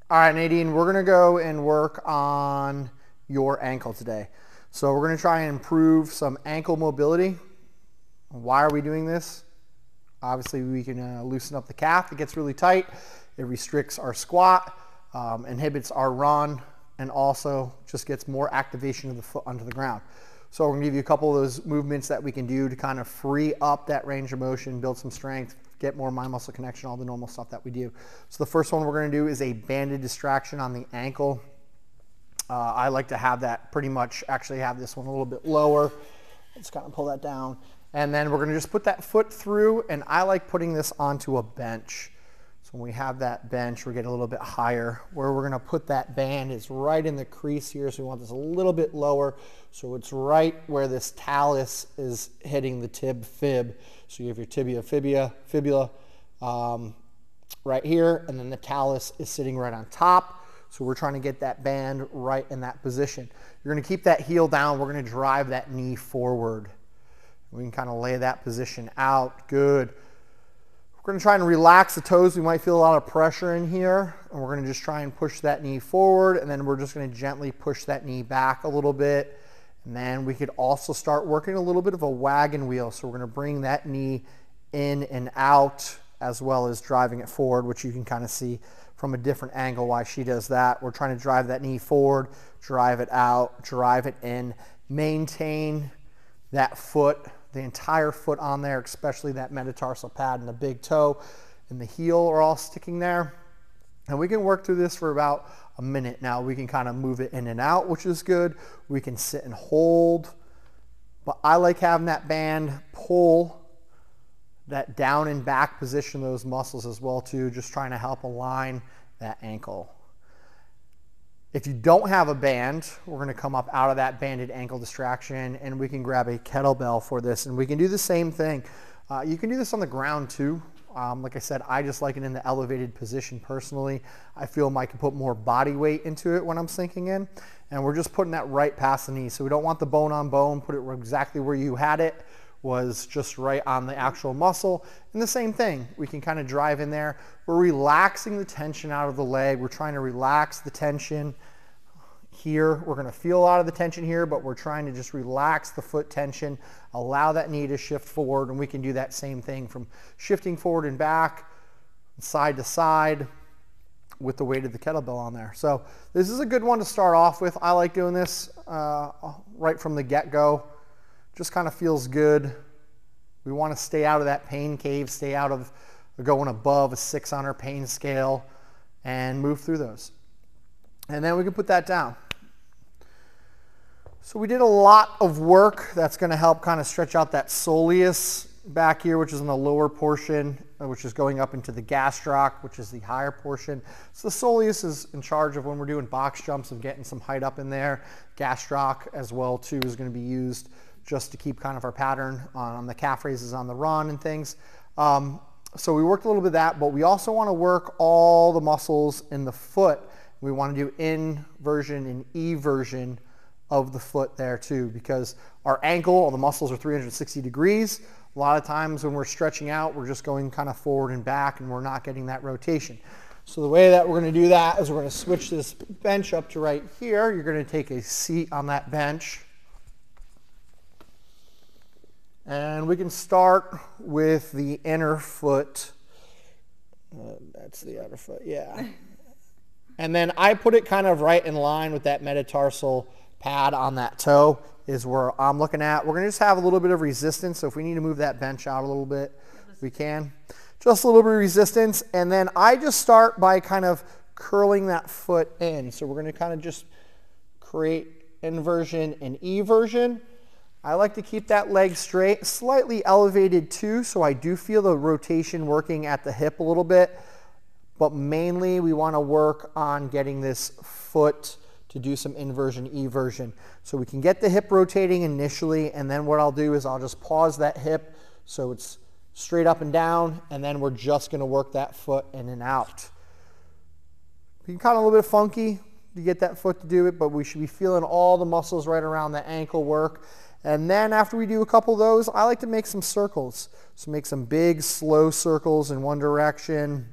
All right, Nadine, we're gonna go and work on your ankle today. So we're gonna try and improve some ankle mobility. Why are we doing this? Obviously, we can loosen up the calf. It gets really tight. It restricts our squat, inhibits our run, and also just gets more activation of the foot onto the ground. So we're gonna give you a couple of those movements that we can do to kind of free up that range of motion, build some strength, get more mind-muscle connection, all the normal stuff that we do. So the first one we're gonna do is a banded distraction on the ankle. I like to have that pretty much, actually have this one a little bit lower. Let's kind of pull that down. And then we're gonna just put that foot through, and I like putting this onto a bench. So when we have that bench, we get a little bit higher. Where we're gonna put that band is right in the crease here, so we want this a little bit lower, so it's right where this talus is hitting the fib. So you have your tibia, fibula right here, and then the talus is sitting right on top. So we're trying to get that band right in that position. You're gonna keep that heel down. We're gonna drive that knee forward. We can kind of lay that position out. Good. We're going to try and relax the toes. We might feel a lot of pressure in here, and we're going to just try and push that knee forward, and then we're just going to gently push that knee back a little bit. And then we could also start working a little bit of a wagon wheel. So we're going to bring that knee in and out as well as driving it forward, which you can kind of see from a different angle why she does that. We're trying to drive that knee forward, drive it out, drive it in, maintain that foot, the entire foot on there, especially that metatarsal pad and the big toe and the heel are all sticking there. And we can work through this for about a minute. Now we can kind of move it in and out, which is good. We can sit and hold, but I like having that band pull that down and back position, those muscles as well too, just trying to help align that ankle. If you don't have a band, we're going to come up out of that banded ankle distraction, and we can grab a kettlebell for this, and we can do the same thing. You can do this on the ground too. Like I said, I just like it in the elevated position personally. I feel I can put more body weight into it when I'm sinking in, and we're just putting that right past the knee. So we don't want the bone on bone, put it exactly where you had it, was just right on the actual muscle. And the same thing, we can kind of drive in there. We're relaxing the tension out of the leg. We're trying to relax the tension here. We're going to feel a lot of the tension here, but we're trying to just relax the foot tension, allow that knee to shift forward, and we can do that same thing from shifting forward and back, side to side, with the weight of the kettlebell on there. So this is a good one to start off with. I like doing this right from the get-go. Just kind of feels good. We want to stay out of that pain cave, stay out of going above a 6 on our pain scale, and move through those. And then we can put that down. So we did a lot of work that's going to help kind of stretch out that soleus back here, which is in the lower portion, which is going up into the gastroc, which is the higher portion. So the soleus is in charge of when we're doing box jumps of getting some height up in there. Gastroc as well too is going to be used just to keep kind of our pattern on the calf raises on the run and things. So we worked a little bit of that, but we also want to work all the muscles in the foot. We want to do inversion and eversion of the foot there too, because our ankle, all the muscles are 360 degrees. A lot of times when we're stretching out, we're just going kind of forward and back, and we're not getting that rotation. So the way that we're going to do that is we're going to switch this bench up to right here. You're going to take a seat on that bench. And we can start with the inner foot. That's the outer foot, yeah. And then I put it kind of right in line with that metatarsal pad on that toe is where I'm looking at. We're going to just have a little bit of resistance. So if we need to move that bench out a little bit, we can. Just a little bit of resistance. And then I just start by kind of curling that foot in. So we're going to kind of just create inversion and eversion. I like to keep that leg straight, slightly elevated too, so I do feel the rotation working at the hip a little bit, but mainly we want to work on getting this foot to do some inversion, eversion. So we can get the hip rotating initially, and then what I'll do is I'll just pause that hip so it's straight up and down, and then we're just going to work that foot in and out. You can kind of a little bit funky to get that foot to do it, but we should be feeling all the muscles right around the ankle work. And then after we do a couple of those, I like to make some circles. So make some big, slow circles in one direction.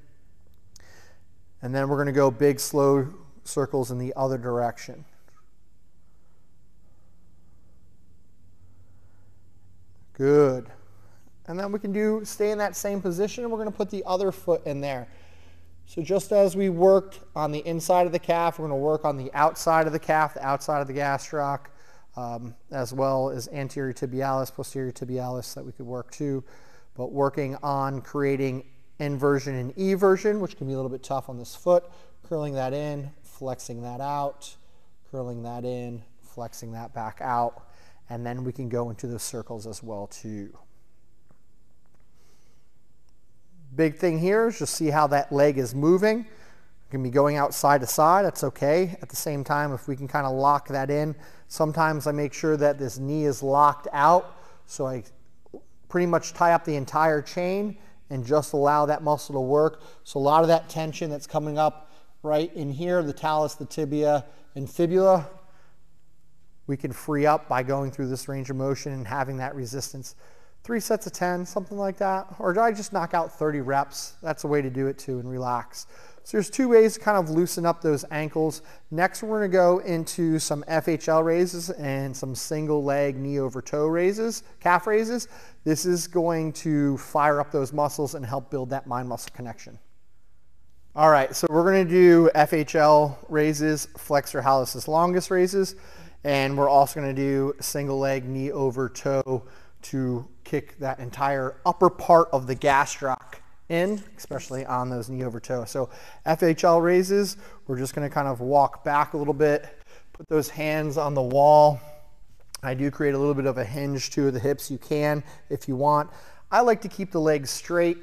And then we're going to go big, slow circles in the other direction. Good. And then we can stay in that same position, and we're going to put the other foot in there. So just as we worked on the inside of the calf, we're going to work on the outside of the calf, the outside of the gastroc, as well as anterior tibialis, posterior tibialis that we could work too. But working on creating inversion and eversion, which can be a little bit tough on this foot, curling that in, flexing that out, curling that in, flexing that back out, and then we can go into those circles as well too. Big thing here is just see how that leg is moving. It can be going out side to side, that's okay. At the same time, if we can kind of lock that in, sometimes I make sure that this knee is locked out, so I pretty much tie up the entire chain and just allow that muscle to work. So a lot of that tension that's coming up right in here, the talus, the tibia, and fibula, we can free up by going through this range of motion and having that resistance. 3 sets of 10, something like that. Or do I just knock out 30 reps? That's a way to do it too and relax. So there's 2 ways to kind of loosen up those ankles. Next, we're going to go into some FHL raises and some single leg knee over toe raises, calf raises. This is going to fire up those muscles and help build that mind muscle connection. All right, so we're going to do FHL raises, flexor hallucis longus raises, and we're also going to do single leg knee over toe to kick that entire upper part of the gastroc in, especially on those knee over toe. So FHL raises, we're just going to kind of walk back a little bit, put those hands on the wall. I do create a little bit of a hinge to the hips. You can if you want. I like to keep the legs straight,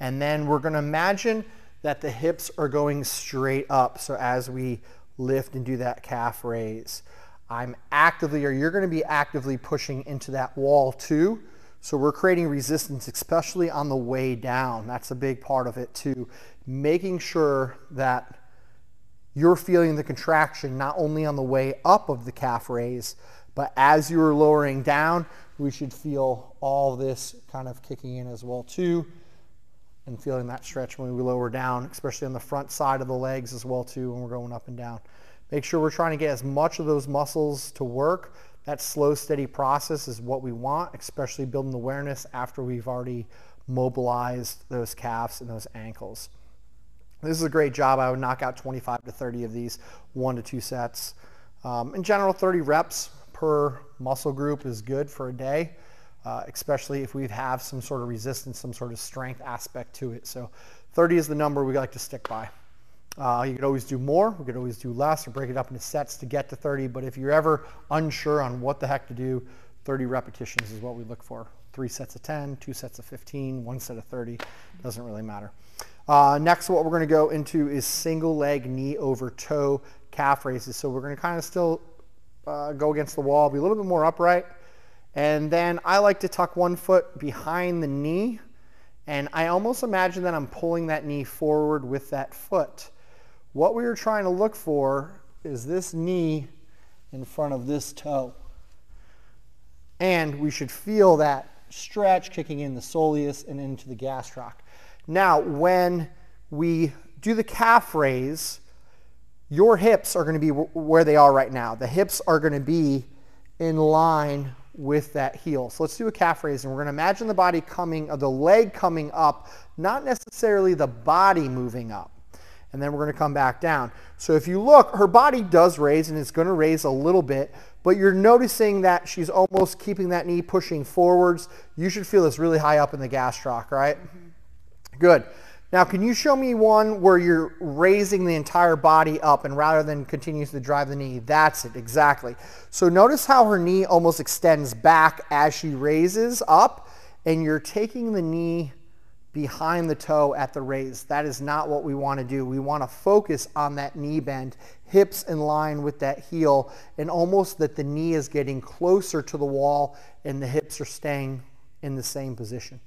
and then we're going to imagine that the hips are going straight up. So as we lift and do that calf raise, I'm actively, or you're going to be actively pushing into that wall too. So we're creating resistance, especially on the way down. That's a big part of it too. Making sure that you're feeling the contraction not only on the way up of the calf raise, but as you're lowering down, we should feel all this kind of kicking in as well too, and feeling that stretch when we lower down, especially on the front side of the legs as well too when we're going up and down. Make sure we're trying to get as much of those muscles to work. That slow, steady process is what we want, especially building awareness after we've already mobilized those calves and those ankles. This is a great job. I would knock out 25 to 30 of these, 1 to 2 sets. In general, 30 reps per muscle group is good for a day, especially if we have some sort of resistance, some sort of strength aspect to it. So 30 is the number we like to stick by. You could always do more, we could always do less, or break it up into sets to get to 30, but if you're ever unsure on what the heck to do, 30 repetitions is what we look for. 3 sets of 10, 2 sets of 15, 1 set of 30, doesn't really matter. Next, what we're going to go into is single leg knee over toe calf raises. So we're going to kind of still go against the wall, be a little bit more upright, and then I like to tuck one foot behind the knee, and I almost imagine that I'm pulling that knee forward with that foot. What we were trying to look for is this knee in front of this toe. And we should feel that stretch kicking in the soleus and into the gastroc. Now, when we do the calf raise, your hips are going to be where they are right now. The hips are going to be in line with that heel. So let's do a calf raise, and we're going to imagine the body coming, or the leg coming up, not necessarily the body moving up. And then we're going to come back down. So if you look, her body does raise, and it's going to raise a little bit, but you're noticing that she's almost keeping that knee pushing forwards. You should feel this really high up in the gastroc, right? Mm-hmm. Good. Now, can you show me one where you're raising the entire body up, and rather than continuing to drive the knee? That's it, exactly. So notice how her knee almost extends back as she raises up, and you're taking the knee behind the toe at the raise. That is not what we want to do. We want to focus on that knee bend, hips in line with that heel, and almost that the knee is getting closer to the wall and the hips are staying in the same position.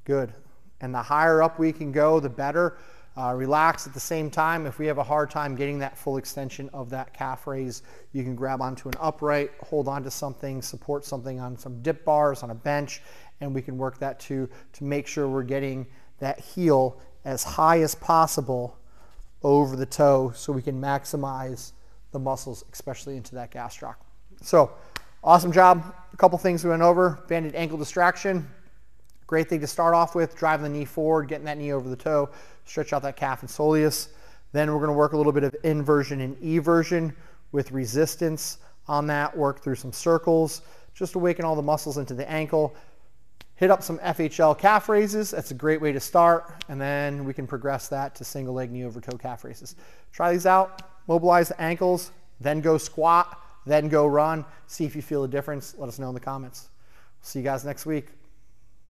Good. And the higher up we can go, the better. Relax at the same time. If we have a hard time getting that full extension of that calf raise, you can grab onto an upright, hold onto something, support something on some dip bars, on a bench, and we can work that too to make sure we're getting that heel as high as possible over the toe so we can maximize the muscles, especially into that gastroc. So awesome job. A couple things we went over. Banded ankle distraction. Great thing to start off with, driving the knee forward, getting that knee over the toe, stretch out that calf and soleus. Then we're going to work a little bit of inversion and eversion with resistance on that, work through some circles, just awaken all the muscles into the ankle. Hit up some FHL calf raises. That's a great way to start. And then we can progress that to single leg knee over toe calf raises. Try these out, mobilize the ankles, then go squat, then go run. See if you feel a difference. Let us know in the comments. See you guys next week.